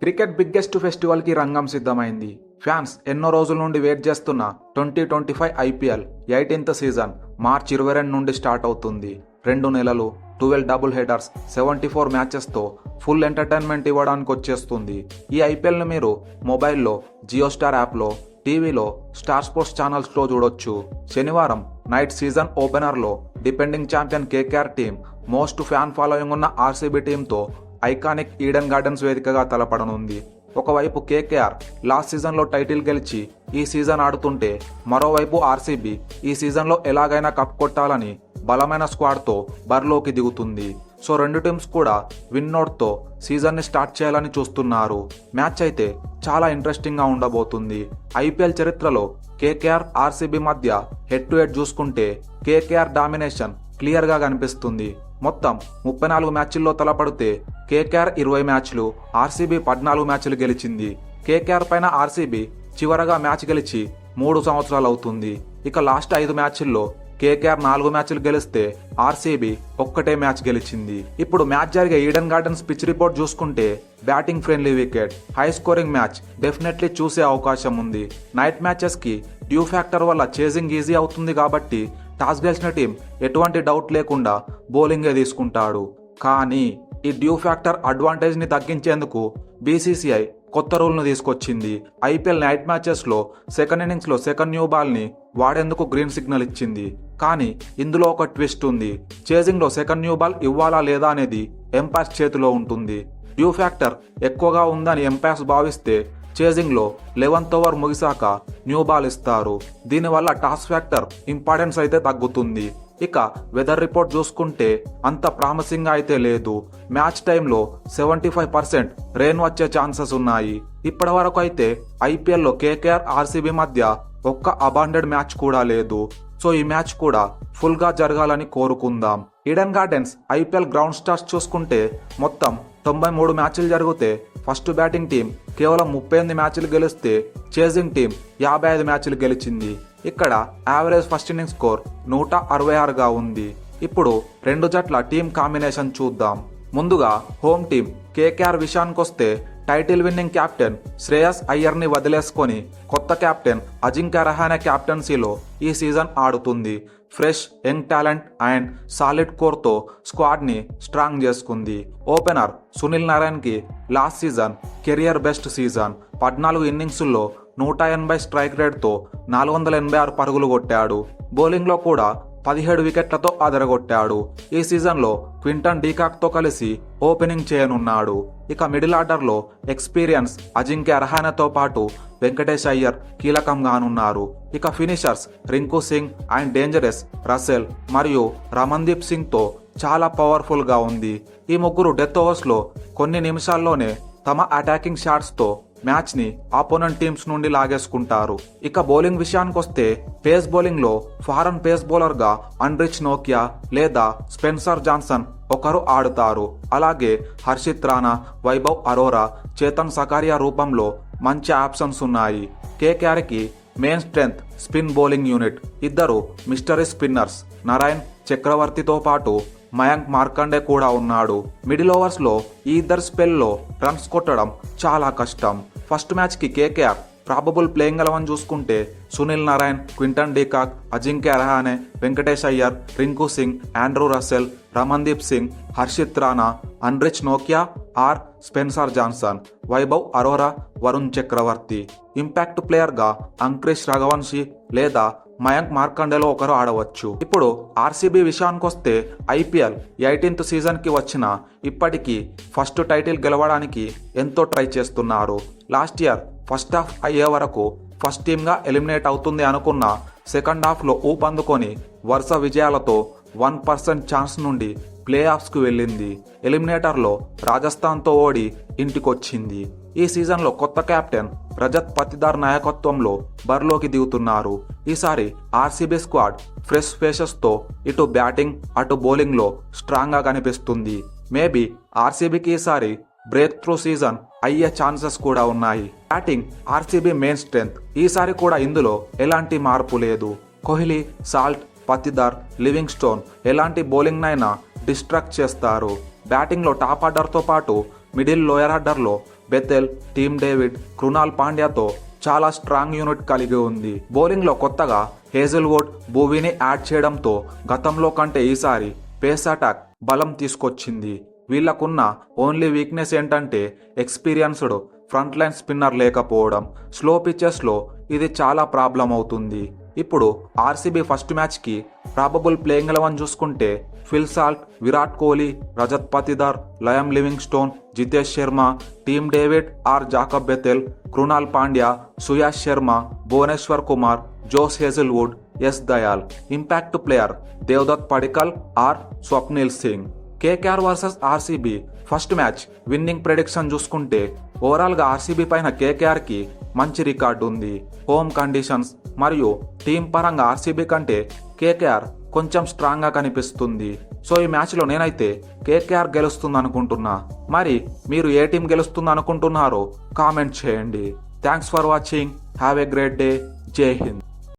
Cricket biggest ఫెస్టివల్కి రంగం సిద్ధమైంది. ఫ్యాన్స్ ఎన్నో రోజుల నుండి వెయిట్ చేస్తున్న 2025 ఐపీఎల్ 18th సీజన్ మార్చి 22 నుండి స్టార్ట్ అవుతుంది. 2 నెలలు, 12 డబుల్ హెడర్స్, 74 మ్యాచెస్తో ఫుల్ ఎంటర్టైన్మెంట్ ఇవ్వడానికి వచ్చేస్తుంది. ఈ ఐపీఎల్ని మీరు మొబైల్లో, జియో స్టార్ యాప్లో, టీవీలో, స్టార్ స్పోర్ట్స్ ఛానల్స్లో చూడొచ్చు. శనివారం నైట్ సీజన్ ఓపెనర్లో defending champion KKR team most fan following ఉన్న ఆర్సీబీ టీంతో ఐకానిక్ ఈడెన్ గార్డెన్స్ వేదికగా తలపడనుంది. ఒకవైపు కేకేఆర్ లాస్ట్ సీజన్లో టైటిల్ గెలిచి ఈ సీజన్ ఆడుతుంటే, మరోవైపు ఆర్సీబీ ఈ సీజన్లో ఎలాగైనా కప్ కొట్టాలని బలమైన స్క్వాడ్తో బరిలోకి దిగుతుంది. సో రెండు టీమ్స్ కూడా విన్ నోట్తో సీజన్ని స్టార్ట్ చేయాలని చూస్తున్నారు. మ్యాచ్ అయితే చాలా ఇంట్రెస్టింగ్గా ఉండబోతుంది. ఐపీఎల్ చరిత్రలో కేకేఆర్ ఆర్సీబీ మధ్య హెడ్ టు హెడ్ చూసుకుంటే కేకేఆర్ డామినేషన్ క్లియర్గా కనిపిస్తుంది. మొత్తం 34 మ్యాచ్ల్లో తలపడితే కేకేఆర్ 20 మ్యాచ్లు, ఆర్సీబీ 14 మ్యాచ్లు గెలిచింది. కేకేఆర్ పైన ఆర్సీబీ చివరగా మ్యాచ్ గెలిచి 3 సంవత్సరాలు అవుతుంది. ఇక లాస్ట్ 5 మ్యాచ్ల్లో కేకేఆర్ 4 మ్యాచ్లు గెలిస్తే ఆర్సీబీ ఒక్కటే మ్యాచ్ గెలిచింది. ఇప్పుడు మ్యాచ్ జరిగే ఈడెన్ గార్డెన్స్ పిచ్ రిపోర్ట్ చూసుకుంటే batting friendly wicket, high scoring match definitely చూసే అవకాశం ఉంది. నైట్ మ్యాచెస్కి డ్యూ ఫ్యాక్టర్ వల్ల చేజింగ్ ఈజీ అవుతుంది కాబట్టి టాస్ గెలిచిన టీం ఎటువంటి డౌట్ లేకుండా బౌలింగే తీసుకుంటాడు. కానీ ఈ డ్యూ ఫ్యాక్టర్ అడ్వాంటేజ్ని తగ్గించేందుకు బీసీసీఐ కొత్త రూల్ను తీసుకొచ్చింది. ఐపీఎల్ నైట్ మ్యాచెస్లో సెకండ్ ఇన్నింగ్స్లో సెకండ్ న్యూ బాల్ని వాడేందుకు గ్రీన్ సిగ్నల్ ఇచ్చింది. కానీ ఇందులో ఒక ట్విస్ట్ ఉంది. చేజింగ్లో సెకండ్ న్యూ బాల్ ఇవ్వాలా లేదా అనేది ఎంపైర్స్ చేతిలో ఉంటుంది. డ్యూ ఫ్యాక్టర్ ఎక్కువగా ఉందని ఎంపైర్స్ భావిస్తే చేజింగ్లో 11th ఓవర్ ముగిసాక న్యూ బాల్ ఇస్తారు. దీనివల్ల టాస్ ఫ్యాక్టర్ ఇంపార్టెన్స్ అయితే తగ్గుతుంది. ఇక వెదర్ రిపోర్ట్ చూసుకుంటే అంత ప్రామిసింగ్ అయితే లేదు. మ్యాచ్ టైంలో 75% రెయిన్ వచ్చే ఛాన్సెస్ ఉన్నాయి. ఇప్పటి వరకు అయితే ఐపీఎల్లో కేకేఆర్ ఆర్సీబీ మధ్య ఒక్క అబాండెడ్ మ్యాచ్ కూడా లేదు. సో ఈ మ్యాచ్ కూడా ఫుల్గా జరగాలని కోరుకుందాం. Eden gardens IPL ground stars చూసుకుంటే మొత్తం 93 మ్యాచ్లు జరిగితే ఫస్ట్ బ్యాటింగ్ టీం కేవలం 38 మ్యాచ్లు గెలిస్తే చేజింగ్ టీం 55 మ్యాచ్లు గెలిచింది. ఇక్కడ యావరేజ్ ఫస్ట్ ఇన్నింగ్స్ స్కోర్ 166గా ఉంది. ఇప్పుడు రెండు జట్ల టీం కాంబినేషన్ చూద్దాం. ముందుగా హోమ్ టీం కేకేఆర్ విషయానికొస్తే టైటిల్ విన్నింగ్ కెప్టెన్ శ్రేయస్ అయ్యర్ని వదిలేసుకొని కొత్త కెప్టెన్ అజింక్య రహానే కెప్టెన్సీలో ఈ సీజన్ ఆడుతుంది. Fresh young talent and solid కోర్తో స్క్వాడ్ని స్ట్రాంగ్ చేసుకుంది. ఓపెనర్ సునీల్ నారాయణ్కి last season career best season. 14 ఇన్నింగ్స్ల్లో 180 స్ట్రైక్ రేట్తో 486 పరుగులు కొట్టాడు. బౌలింగ్లో కూడా 17 వికెట్లతో అదరగొట్టాడు. ఈ సీజన్లో క్వింటన్ డీకాక్తో కలిసి ఓపెనింగ్ చేయనున్నాడు. ఇక మిడిల్ ఆర్డర్లో ఎక్స్పీరియన్స్ అజింక్య రహానేతో పాటు వెంకటేష్ అయ్యర్ కీలకంగానున్నారు. ఇక finishers Rinku Singh and dangerous Russell మరియు రమన్దీప్ సింగ్తో చాలా పవర్ఫుల్గా ఉంది. ఈ ముగ్గురు డెత్ ఓవర్స్లో కొన్ని నిమిషాల్లోనే తమ అటాకింగ్ షాట్స్తో మ్యాచ్ని ఆపోనెంట్ టీమ్స్ నుండి లాగేసుకుంటారు. ఇక బౌలింగ్ విషయానికొస్తే పేస్ బౌలింగ్లో ఫారెన్ పేస్ బౌలర్గా అన్రిచ్ నోకియా లేదా స్పెన్సర్ జాన్సన్ ఒకరు ఆడుతారు. అలాగే హర్షిత్ రాణా, వైభవ్ అరోరా, చేతన్ సకారియా రూపంలో మంచి ఆప్షన్స్ ఉన్నాయి. కేకేఆర్కి main strength spin bowling unit. ఇద్దరు మిస్టరీ స్పిన్నర్స్ నారాయణ్ చక్రవర్తితో పాటు మయాంక్ మార్కండే కూడా ఉన్నాడు. మిడిల్ ఓవర్స్లో ఈ ఇద్దరు స్పెల్లో రన్స్ కొట్టడం చాలా కష్టం. ఫస్ట్ మ్యాచ్కి కేకేఆర్ ప్రాబబుల్ ప్లేయింగ్ 11 చూసుకుంటే Sunil Narayan, Quinton de Kock, Ajinkya Rahane, Venkatesh Iyer, Rinku Singh, Andre Russell, Ramandeep Singh, Harshit Rana, Anrich నోకియా or Spencer Johnson, Vaibhav Arora, Varun Chakravarthy. Impact ప్లేయర్గా అంక్రిష్ రఘువంశీ లేదా మయాంక్ మార్కండేలో ఒకరు ఆడవచ్చు. ఇప్పుడు ఆర్సీబీ విషయానికొస్తే ఐపీఎల్ 18th సీజన్కి వచ్చిన ఇప్పటికీ ఫస్ట్ టైటిల్ గెలవడానికి ఎంతో ట్రై చేస్తున్నారు. లాస్ట్ ఇయర్ ఫస్ట్ హాఫ్ అయ్యే వరకు ఫస్ట్ టీమ్గా ఎలిమినేట్ అవుతుంది అనుకున్న సెకండ్ హాఫ్లో ఊపందుకొని వరుస విజయాలతో 1% ఛాన్స్ నుండి ప్లే ఆఫ్స్కు వెళ్ళింది. ఎలిమినేటర్లో రాజస్థాన్తో ఓడి ఇంటికొచ్చింది. ఈ సీజన్లో కొత్త కెప్టెన్ రజత్ పతిదార్ నాయకత్వంలో బరిలోకి దిగుతున్నారు. ఈసారి ఆర్సీబీ స్క్వాడ్ ఫ్రెష్ ఫేసెస్తో ఇటు బ్యాటింగ్ అటు బౌలింగ్లో స్ట్రాంగ్గా కనిపిస్తుంది. మేబీ ఆర్సీబీకి ఈసారి బ్రేక్ త్రూ సీజన్ అయ్యే ఛాన్సెస్ కూడా ఉన్నాయి. Batting RCB main strength. ఈసారి కూడా ఇందులో ఎలాంటి మార్పు లేదు. Kohli, salt, Patidar, living stone ఎలాంటి బౌలింగ్నైనా డిస్ట్రాక్ట్ చేస్తారు. బ్యాటింగ్లో టాప్ ఆర్డర్తో పాటు మిడిల్ లోయర్ ఆర్డర్లో బెతెల్, టీమ్ డేవిడ్, కృణాల్ పాండ్యాతో చాలా స్ట్రాంగ్ యూనిట్ కలిగి ఉంది. బౌలింగ్లో కొత్తగా హేజల్వుడ్, భువీని యాడ్ చేయడంతో గతంలో కంటే ఈసారి పేస్ అటాక్ బలం తీసుకొచ్చింది. వీళ్లకున్న ఓన్లీ వీక్నెస్ ఏంటంటే ఎక్స్పీరియన్స్డ్ ఫ్రంట్ లైన్ స్పిన్నర్ లేకపోవడం. స్లో పిచెస్లో ఇది చాలా ప్రాబ్లం అవుతుంది. ఇప్పుడు ఆర్సీబీ ఫస్ట్ మ్యాచ్కి ప్రాబబుల్ ప్లేయింగ్ 11 చూసుకుంటే Phil Salt, Virat Kohli, Rajat Patidar, Liam Livingstone, Jitesh Sharma, Tim David or Jacob Bethell, Krunal Pandya, Suyash Sharma, Bhuvneshwar Kumar, Josh Hazlewood, S Dayal. Impact player Devdutt Padikkal or Swapnil Singh. KKR versus RCB first match winning prediction చూసుకుంటే ఓవరాల్గా ఆర్సీబీ పైన కేకేఆర్కి మంచి రికార్డు ఉంది. హోమ్ కండిషన్స్ మరియు టీం పరంగా RCB కంటే కేకేఆర్ కొంచెం స్ట్రాంగ్గా కనిపిస్తుంది. సో ఈ మ్యాచ్లో నేనైతే కేకేఆర్ గెలుస్తుంది అనుకుంటున్నా. మరి మీరు ఏ టీం గెలుస్తుంది అనుకుంటున్నారో కామెంట్ చేయండి. Thanks for watching. Have a great day. జై హింద్.